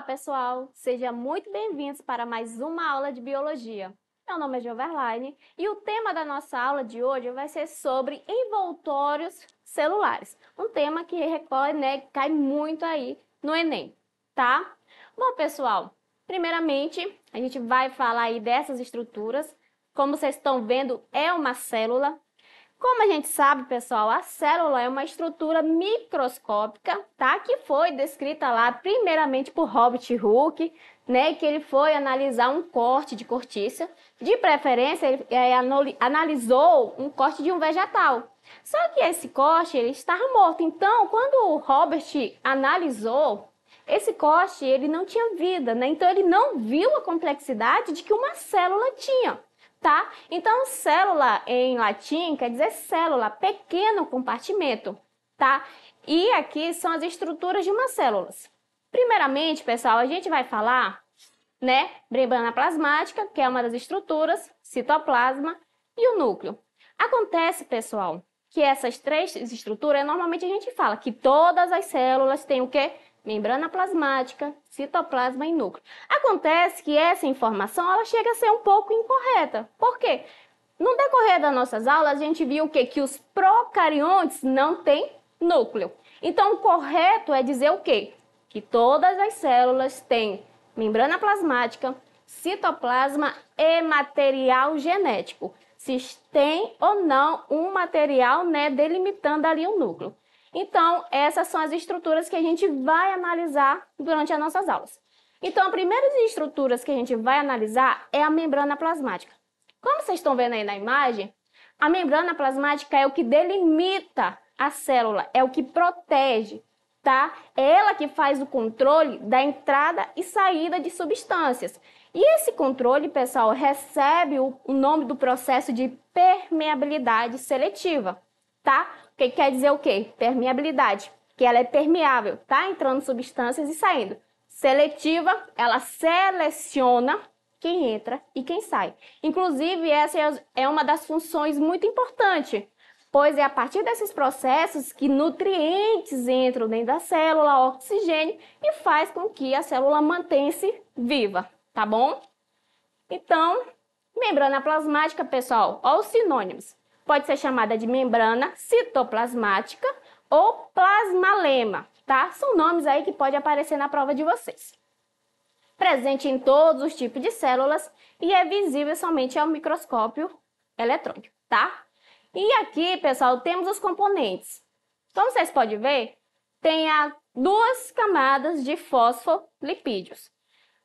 pessoal! Sejam muito bem-vindos para mais uma aula de Biologia. Meu nome é Joverlaine e o tema da nossa aula de hoje vai ser sobre envoltórios celulares. Um tema que recorre, cai muito aí no Enem, tá? Bom, pessoal, primeiramente a gente vai falar aí dessas estruturas. Como vocês estão vendo, é uma célula. Como a gente sabe, pessoal, a célula é uma estrutura microscópica, tá? Que foi descrita lá primeiramente por Robert Hooke, que ele foi analisar um corte de cortiça. De preferência, ele analisou um corte de um vegetal. Só que esse corte, ele estava morto. Então, quando o Robert analisou esse corte, ele não tinha vida, Então, ele não viu a complexidade de que uma célula tinha. Tá? Então, célula em latim quer dizer célula, pequeno compartimento, tá? E aqui são as estruturas de uma célula. Primeiramente, pessoal, a gente vai falar, membrana plasmática, que é uma das estruturas, citoplasma e o núcleo. Acontece, pessoal, que essas três estruturas, normalmente a gente fala que todas as células têm o quê? Membrana plasmática, citoplasma e núcleo. Acontece que essa informação ela chega a ser um pouco incorreta. Por quê? No decorrer das nossas aulas, a gente viu o quê? Que os procariontes não têm núcleo. Então, o correto é dizer o quê? Que todas as células têm membrana plasmática, citoplasma e material genético. Se tem ou não um material, delimitando ali o núcleo. Então, essas são as estruturas que a gente vai analisar durante as nossas aulas. Então, a primeira das estruturas que a gente vai analisar é a membrana plasmática. Como vocês estão vendo aí na imagem, a membrana plasmática é o que delimita a célula, é o que protege, tá? É ela que faz o controle da entrada e saída de substâncias. E esse controle, pessoal, recebe o nome do processo de permeabilidade seletiva, tá? O que quer dizer o quê? Permeabilidade, que ela é permeável, tá? Entrando substâncias e saindo. Seletiva, ela seleciona quem entra e quem sai. Inclusive, essa é uma das funções muito importantes, pois é a partir desses processos que nutrientes entram dentro da célula, oxigênio, e faz com que a célula mantenha-se viva, tá bom? Então, membrana plasmática, pessoal, olha os sinônimos. Pode ser chamada de membrana citoplasmática ou plasmalema, tá? São nomes aí que podem aparecer na prova de vocês. Presente em todos os tipos de células e é visível somente ao microscópio eletrônico, tá? E aqui, pessoal, temos os componentes. Como vocês podem ver, tem duas camadas de fosfolipídios.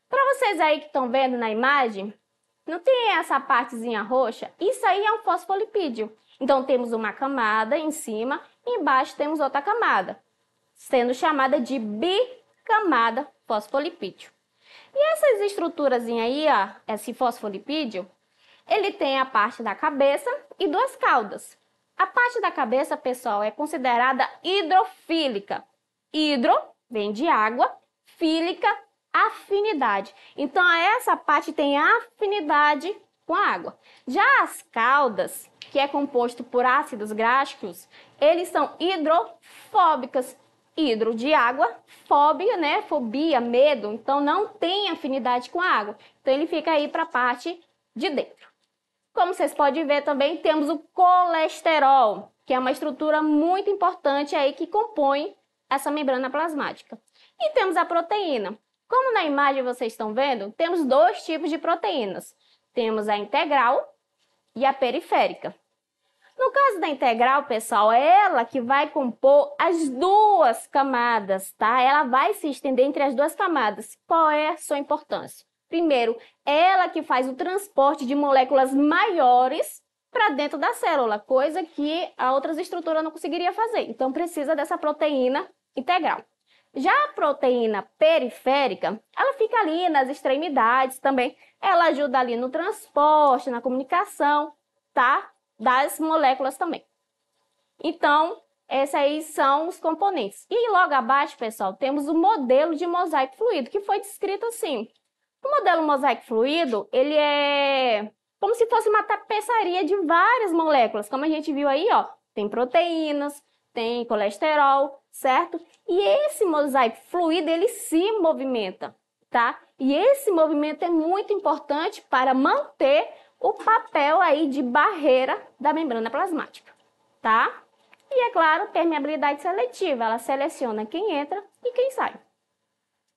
Para vocês aí que estão vendo na imagem, não tem essa partezinha roxa? Isso aí é um fosfolipídio. Então, temos uma camada em cima e embaixo temos outra camada, sendo chamada de bicamada fosfolipídio. E essas estruturas aí, esse fosfolipídio, ele tem a parte da cabeça e duas caudas. A parte da cabeça, pessoal, é considerada hidrofílica. Hidro vem de água, fílica, afinidade. Então, essa parte tem afinidade com a água. Já as caudas, que é composto por ácidos gráficos, eles são hidrofóbicas. Hidro de água, fóbia, fobia, medo. Então, não tem afinidade com a água. Então, ele fica aí para a parte de dentro. Como vocês podem ver também, temos o colesterol, que é uma estrutura muito importante aí que compõe essa membrana plasmática. E temos a proteína. Como na imagem vocês estão vendo, temos dois tipos de proteínas. Temos a integral e a periférica. No caso da integral, pessoal, é ela que vai compor as duas camadas, tá? Ela vai se estender entre as duas camadas. Qual é a sua importância? Primeiro, ela que faz o transporte de moléculas maiores para dentro da célula, coisa que a outras estruturas não conseguiria fazer. Então, precisa dessa proteína integral. Já a proteína periférica, ela fica ali nas extremidades também. Ela ajuda ali no transporte, na comunicação, tá? Das moléculas também. Então, esses aí são os componentes. E logo abaixo, pessoal, temos o modelo de mosaico fluido, que foi descrito assim. O modelo mosaico fluido, ele é como se fosse uma tapeçaria de várias moléculas. Como a gente viu aí, tem proteínas, tem colesterol, certo? E esse mosaico fluido, ele se movimenta. tá? E esse movimento é muito importante para manter o papel aí de barreira da membrana plasmática, tá? E é claro, permeabilidade seletiva, ela seleciona quem entra e quem sai.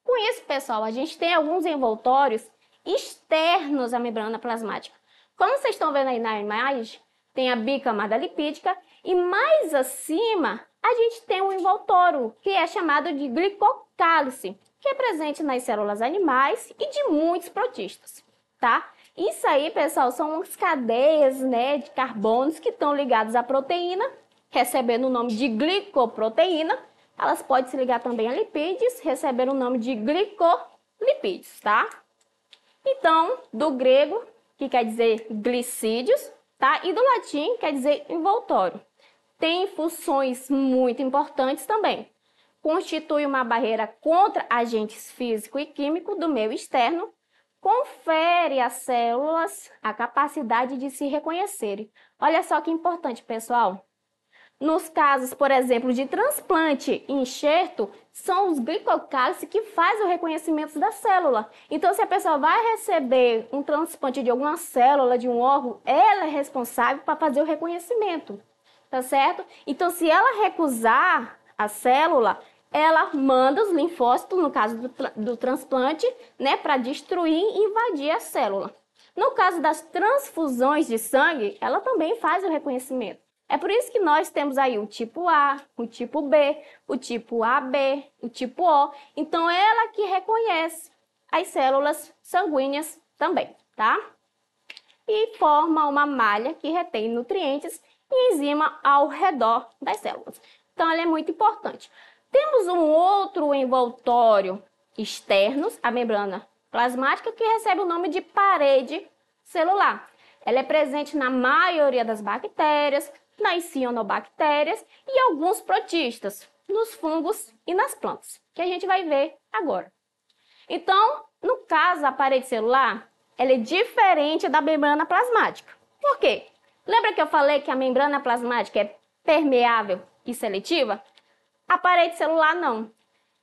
Com isso, pessoal, a gente tem alguns envoltórios externos à membrana plasmática. Como vocês estão vendo aí na imagem, tem a bicamada lipídica e mais acima a gente tem um envoltório que é chamado de glicocálice, que é presente nas células animais e de muitos protistas, tá? Isso aí, pessoal, são umas cadeias, né, de carbonos que estão ligados à proteína, recebendo o nome de glicoproteína. Elas podem se ligar também a lipídios, recebendo o nome de glicolipídios, tá? Então, do grego, que quer dizer glicídios, tá? E do latim, quer dizer envoltório. Tem funções muito importantes também. Constitui uma barreira contra agentes físico e químico do meio externo, confere às células a capacidade de se reconhecerem. Olha só que importante, pessoal. Nos casos, por exemplo, de transplante e enxerto, são os glicocálices que fazem o reconhecimento da célula. Então, se a pessoa vai receber um transplante de alguma célula, de um órgão, ela é responsável para fazer o reconhecimento, tá certo? Então, se ela recusar a célula, ela manda os linfócitos, no caso do transplante, né, para destruir e invadir a célula. No caso das transfusões de sangue, ela também faz o reconhecimento. É por isso que nós temos aí o tipo A, o tipo B, o tipo AB, o tipo O. Então, ela que reconhece as células sanguíneas também, tá? E forma uma malha que retém nutrientes e enzima ao redor das células. Então, ela é muito importante. Temos um outro envoltório externo, a membrana plasmática, que recebe o nome de parede celular. Ela é presente na maioria das bactérias, nas cianobactérias e alguns protistas, nos fungos e nas plantas, que a gente vai ver agora. Então, no caso da parede celular, ela é diferente da membrana plasmática. Por quê? Lembra que eu falei que a membrana plasmática é permeável e seletiva? A parede celular não.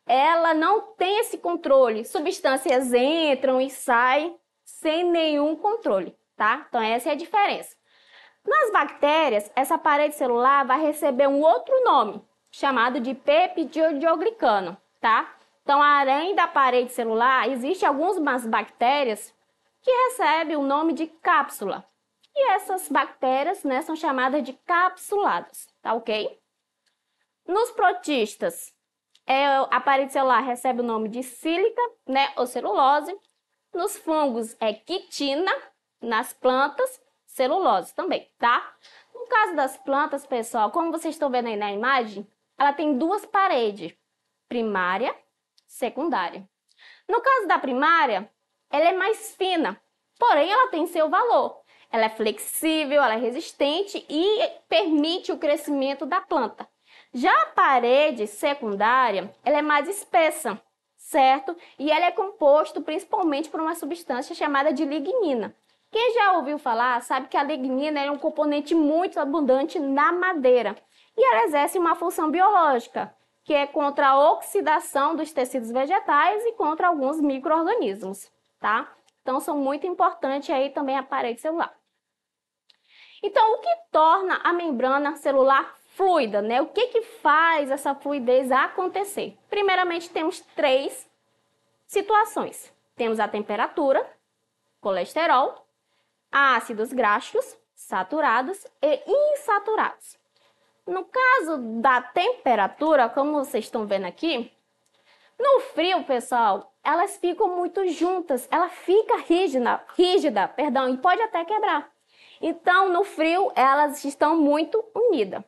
Ela não tem esse controle. Substâncias entram e saem sem nenhum controle, tá? Então, essa é a diferença. Nas bactérias, essa parede celular vai receber um outro nome, chamado de peptidioglicano, tá? Então, além da parede celular, existem algumas bactérias que recebem o nome de cápsula. E essas bactérias, né, são chamadas de capsuladas, tá ok? Nos protistas, a parede celular recebe o nome de sílica, né, ou celulose. Nos fungos é quitina, nas plantas, celulose também, tá? No caso das plantas, pessoal, como vocês estão vendo aí na imagem, ela tem duas paredes, primária, secundária. No caso da primária, ela é mais fina, porém ela tem seu valor. Ela é flexível, ela é resistente e permite o crescimento da planta. Já a parede secundária, ela é mais espessa, certo? E ela é composta principalmente por uma substância chamada de lignina. Quem já ouviu falar sabe que a lignina é um componente muito abundante na madeira e ela exerce uma função biológica, que é contra a oxidação dos tecidos vegetais e contra alguns micro-organismos, tá? Então, são muito importantes aí também a parede celular. Então, o que torna a membrana celular fluida, né? O que faz essa fluidez acontecer? Primeiramente, temos três situações. Temos a temperatura, colesterol, ácidos graxos, saturados e insaturados. No caso da temperatura, como vocês estão vendo aqui, no frio, pessoal, elas ficam muito juntas, ela fica rígida, e pode até quebrar. Então, no frio, elas estão muito unidas.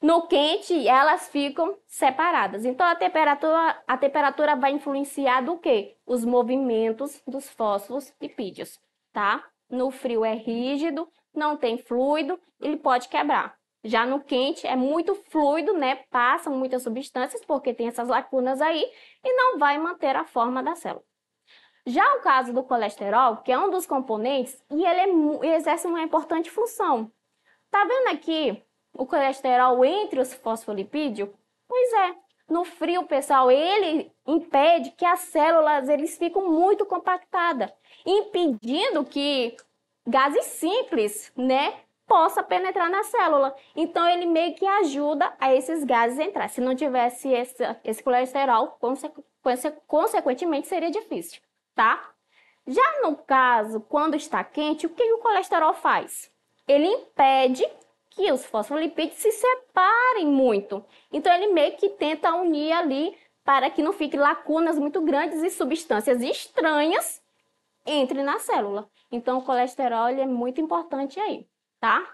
No quente, elas ficam separadas. Então, a temperatura vai influenciar do quê? Os movimentos dos fosfolipídios, tá? No frio é rígido, não tem fluido, ele pode quebrar. Já no quente é muito fluido, né? Passam muitas substâncias porque tem essas lacunas aí e não vai manter a forma da célula. Já o caso do colesterol, que é um dos componentes, e ele exerce uma importante função. Tá vendo aqui o colesterol entre os fosfolipídios? Pois é, No frio, pessoal, ele impede que as células eles ficam muito compactadas, impedindo que gases simples, né, possa penetrar na célula. Então, ele meio que ajuda a esses gases entrar. Se não tivesse esse colesterol, consequentemente, seria difícil, tá? Já no caso, quando está quente, o que o colesterol faz? Ele impede que os fosfolipídios se separem muito. Então, ele meio que tenta unir ali para que não fiquem lacunas muito grandes e substâncias estranhas entrem na célula. Então, o colesterol ele é muito importante aí, tá?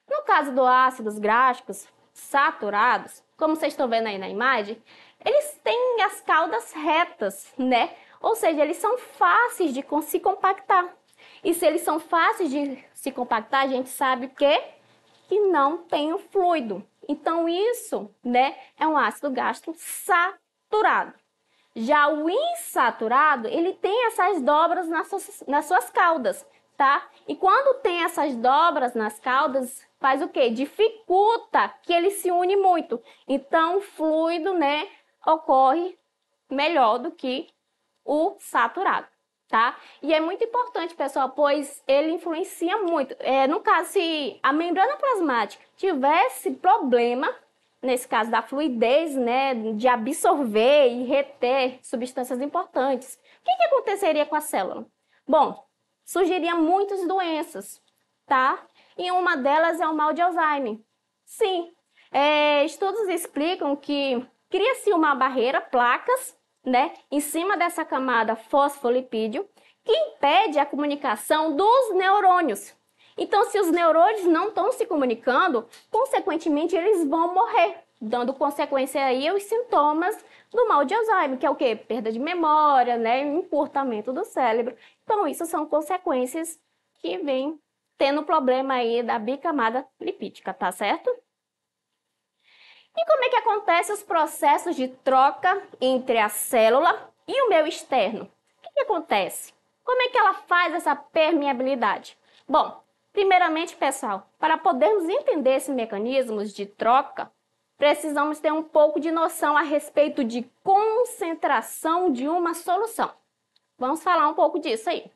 No caso dos ácidos graxos saturados, como vocês estão vendo aí na imagem, eles têm as caudas retas, né? Ou seja, eles são fáceis de se compactar. E se eles são fáceis de se compactar, a gente sabe que não tem o fluido. Então, isso, né, é um ácido gástrico saturado. Já o insaturado, ele tem essas dobras nas suas caudas, tá? E quando tem essas dobras nas caudas, faz o quê? Dificulta que ele se une muito. Então, o fluido, né, ocorre melhor do que o saturado, tá? E é muito importante, pessoal, pois ele influencia muito. No caso, se a membrana plasmática tivesse problema, nesse caso da fluidez, né, de absorver e reter substâncias importantes, o que aconteceria com a célula? Bom, surgiriam muitas doenças, tá? E uma delas é o mal de Alzheimer. Sim, estudos explicam que cria-se uma barreira, placas, né, em cima dessa camada fosfolipídio, que impede a comunicação dos neurônios. Então, se os neurônios não estão se comunicando, consequentemente, eles vão morrer, dando consequência aí aos sintomas do mal de Alzheimer, que é o quê? Perda de memória, né, encurtamento do cérebro. Então, isso são consequências que vêm tendo problema aí da bicamada lipídica, tá certo? E como é que acontecem os processos de troca entre a célula e o meio externo? O que acontece? Como é que ela faz essa permeabilidade? Bom, primeiramente, pessoal, para podermos entender esses mecanismos de troca, precisamos ter um pouco de noção a respeito de concentração de uma solução. Vamos falar um pouco disso aí.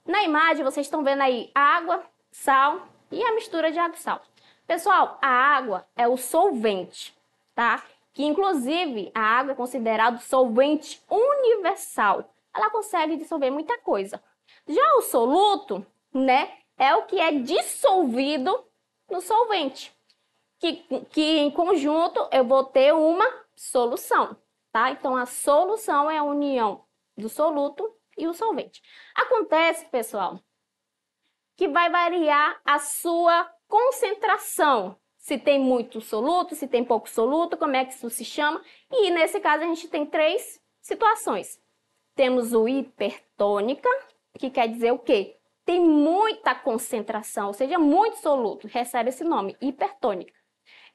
Na imagem, vocês estão vendo aí água, sal e a mistura de água e sal. Pessoal, a água é o solvente, tá? Que inclusive a água é considerado solvente universal. Ela consegue dissolver muita coisa. Já o soluto, né, é o que é dissolvido no solvente. Que em conjunto eu vou ter uma solução, tá? Então a solução é a união do soluto e o solvente. Acontece, pessoal, que vai variar a sua concentração. Se tem muito soluto, se tem pouco soluto, como é que isso se chama? E nesse caso a gente tem três situações. Temos o hipertônica, que quer dizer o quê? Tem muita concentração, ou seja, muito soluto, recebe esse nome, hipertônica.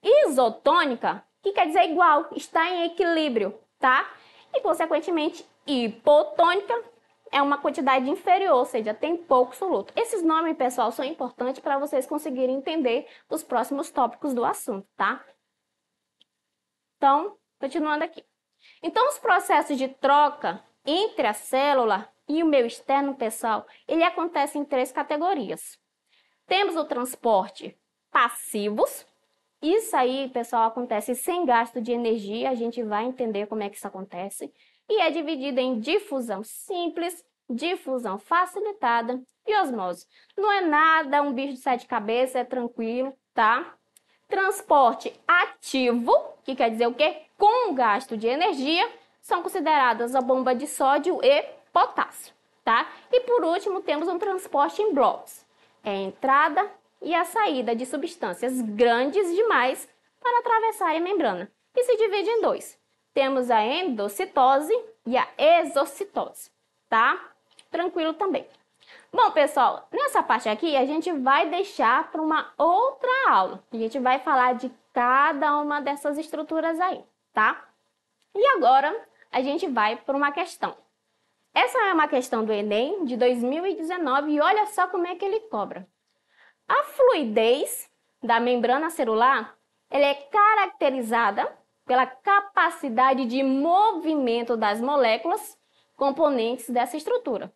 Isotônica, que quer dizer igual, está em equilíbrio, tá? E, consequentemente, hipotônica é uma quantidade inferior, ou seja, tem pouco soluto. Esses nomes, pessoal, são importantes para vocês conseguirem entender os próximos tópicos do assunto, tá? Então, continuando aqui. Então, os processos de troca entre a célula e o meio externo, pessoal, ele acontece em três categorias. Temos o transporte passivos. Isso aí, pessoal, acontece sem gasto de energia. A gente vai entender como é que isso acontece. E é dividido em difusão simples, difusão facilitada e osmose. Não é nada um bicho de sete cabeças, é tranquilo, tá? Transporte ativo, que quer dizer o quê? Com gasto de energia, são consideradas a bomba de sódio e potássio, tá? E por último, temos um transporte em blocos. É a entrada e a saída de substâncias grandes demais para atravessar a membrana, que se divide em dois. Temos a endocitose e a exocitose, tá? Tranquilo também. Bom, pessoal, nessa parte aqui a gente vai deixar para uma outra aula. A gente vai falar de cada uma dessas estruturas aí, tá? E agora a gente vai para uma questão. Essa é uma questão do Enem de 2019 e olha só como é que ele cobra. A fluidez da membrana celular ela é caracterizada pela capacidade de movimento das moléculas componentes dessa estrutura.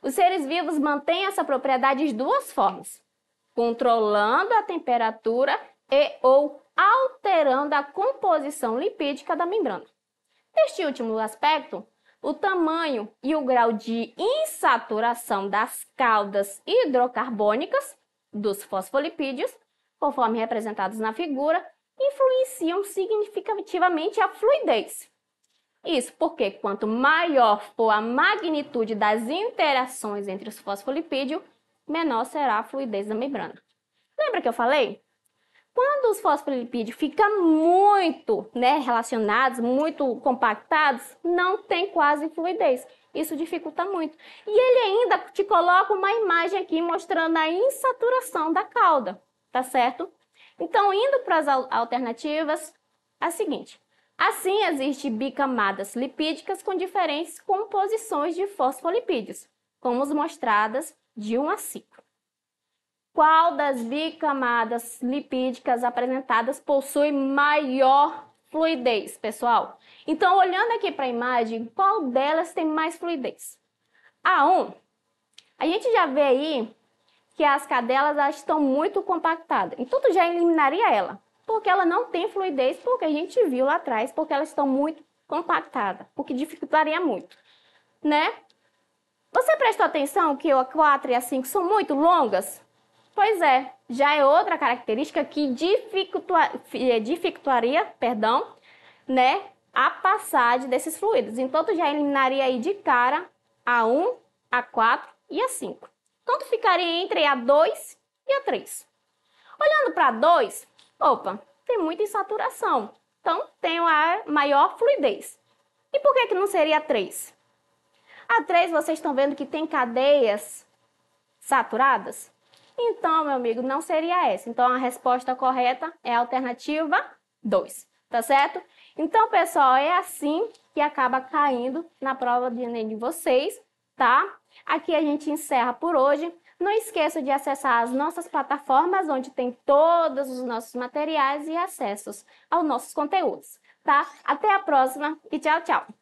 Os seres vivos mantêm essa propriedade de duas formas: controlando a temperatura e ou alterando a composição lipídica da membrana. Neste último aspecto, o tamanho e o grau de insaturação das caudas hidrocarbônicas dos fosfolipídios, conforme representados na figura, influenciam significativamente a fluidez. Isso porque quanto maior for a magnitude das interações entre os fosfolipídios, menor será a fluidez da membrana. Lembra que eu falei? Quando os fosfolipídios ficam muito relacionados, muito compactados, não tem quase fluidez. Isso dificulta muito. E ele ainda te coloca uma imagem aqui mostrando a insaturação da cauda, tá certo? Então, indo para as alternativas, a seguinte. Assim, existem bicamadas lipídicas com diferentes composições de fosfolipídios, como as mostradas de 1 a 5. Qual das bicamadas lipídicas apresentadas possui maior fluidez, pessoal? Então, olhando aqui para a imagem, qual delas tem mais fluidez? A1, a gente já vê aí que as cadelas estão muito compactadas. Então, tu já eliminaria ela, porque ela não tem fluidez, porque a gente viu lá atrás, porque elas estão muito compactadas, o que dificultaria muito, né? Você prestou atenção que a 4 e a 5 são muito longas? Pois é, já é outra característica que dificultaria, né, a passagem desses fluidos. Então, tu já eliminaria aí de cara a 1, a 4 e a 5. Então, tu ficaria entre a 2 e a 3. Olhando para a 2, tem muita insaturação. Então, tem a maior fluidez. E por que não seria a 3? A 3, vocês estão vendo que tem cadeias saturadas? Então, meu amigo, não seria essa. Então, a resposta correta é a alternativa 2, tá certo? Então, pessoal, é assim que acaba caindo na prova de Enem de vocês, tá? Aqui a gente encerra por hoje. Não esqueça de acessar as nossas plataformas, onde tem todos os nossos materiais e acessos aos nossos conteúdos, tá? Até a próxima e tchau, tchau!